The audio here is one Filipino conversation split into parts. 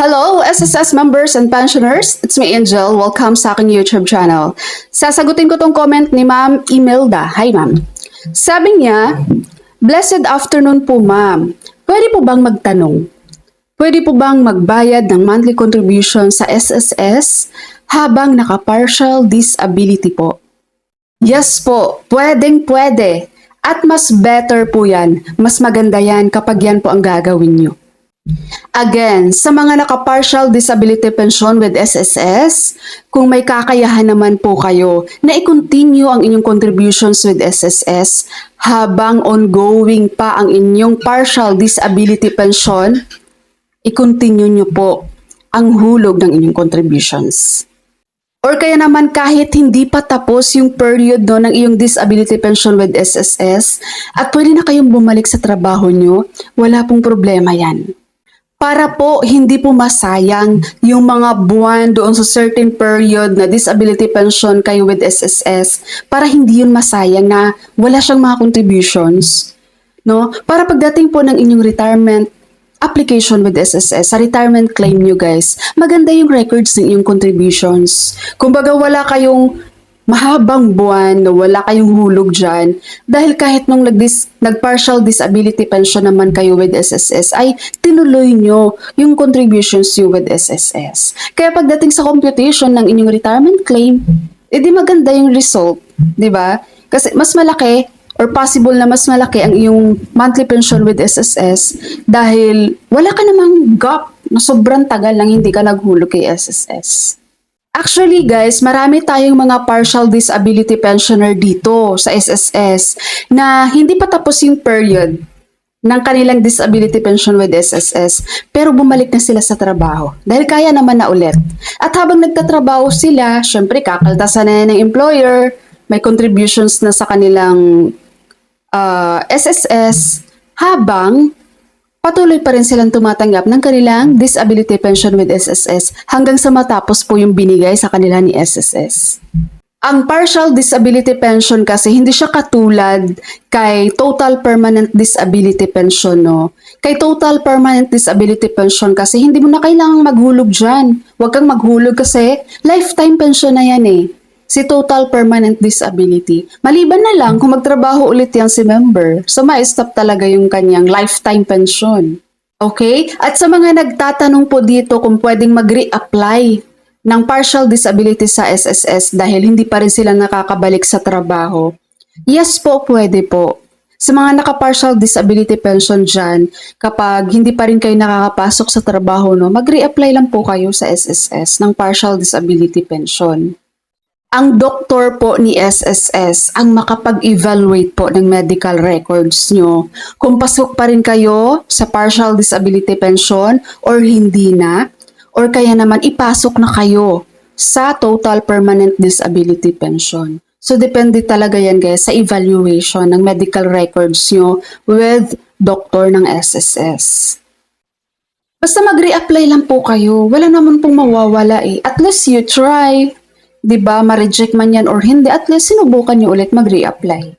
Hello, SSS members and pensioners. It's me, Angel. Welcome sa aking YouTube channel. Sasagutin ko tong comment ni Ma'am Imelda. Hi, Ma'am. Sabi niya, Blessed afternoon po, Ma'am. Pwede po bang magtanong? Pwede po bang magbayad ng monthly contribution sa SSS habang naka-partial disability po? Yes po, pwedeng-pwede. At mas better po yan. Mas maganda yan kapag yan po ang gagawin nyo. Again, sa mga naka-partial disability pension with SSS, kung may kakayahan naman po kayo na i-continue ang inyong contributions with SSS habang ongoing pa ang inyong partial disability pension, i-continue nyo po ang hulog ng inyong contributions. Or kaya naman kahit hindi pa tapos yung period ng iyong disability pension with SSS at pwede na kayong bumalik sa trabaho nyo, wala pong problema yan. Para po hindi po masayang yung mga buwan doon sa certain period na disability pension kayo with SSS, para hindi yun masayang na wala siyang mga contributions, no? Para pagdating po ng inyong retirement application with SSS, sa retirement claim nyo guys, maganda yung records ng inyong contributions. Kumbaga wala kayong mahabang buwan na wala kayong hulog dyan dahil kahit nung nag-partial disability pension naman kayo with SSS ay tinuloy nyo yung contributions nyo with SSS. Kaya pagdating sa computation ng inyong retirement claim, edi maganda yung result, di ba? Kasi mas malaki or possible na mas malaki ang iyong monthly pension with SSS dahil wala ka namang gap na sobrang tagal lang hindi ka naghulog kay SSS. Actually guys, marami tayong mga partial disability pensioner dito sa SSS na hindi pa tapos yung period ng kanilang disability pension with SSS pero bumalik na sila sa trabaho dahil kaya naman na ulit. At habang nagtatrabaho sila, syempre kakaltasan na ng employer, may contributions na sa kanilang SSS habang patuloy pa rin silang tumatanggap ng kanilang disability pension with SSS hanggang sa matapos po yung binigay sa kanila ni SSS. Ang partial disability pension kasi hindi siya katulad kay total permanent disability pension, no? Kay total permanent disability pension kasi hindi mo na kailangang maghulog dyan. Huwag kang maghulog kasi lifetime pension na yan eh. Si total permanent disability. Maliban na lang kung magtrabaho ulit yan si member, so ma-stop talaga yung kanyang lifetime pension. Okay? At sa mga nagtatanong po dito kung pwedeng mag-reapply ng partial disability sa SSS dahil hindi pa rin sila nakakabalik sa trabaho, yes po, pwede po. Sa mga naka-partial disability pension dyan, kapag hindi pa rin kayo nakakapasok sa trabaho, no, mag-reapply lang po kayo sa SSS ng partial disability pension. Ang doktor po ni SSS ang makapag-evaluate po ng medical records nyo kung pasok pa rin kayo sa partial disability pension or hindi na, or kaya naman ipasok na kayo sa total permanent disability pension. So depende talaga yan guys sa evaluation ng medical records nyo with doktor ng SSS. Basta mag-reapply lang po kayo, wala naman pong mawawala eh. At least you try. Diba, ma-reject man yan or hindi, at least sinubukan nyo ulit mag-reapply.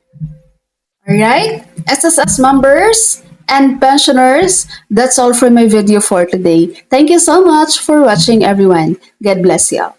Alright? SSS members and pensioners, that's all for my video for today. Thank you so much for watching everyone. God bless you all.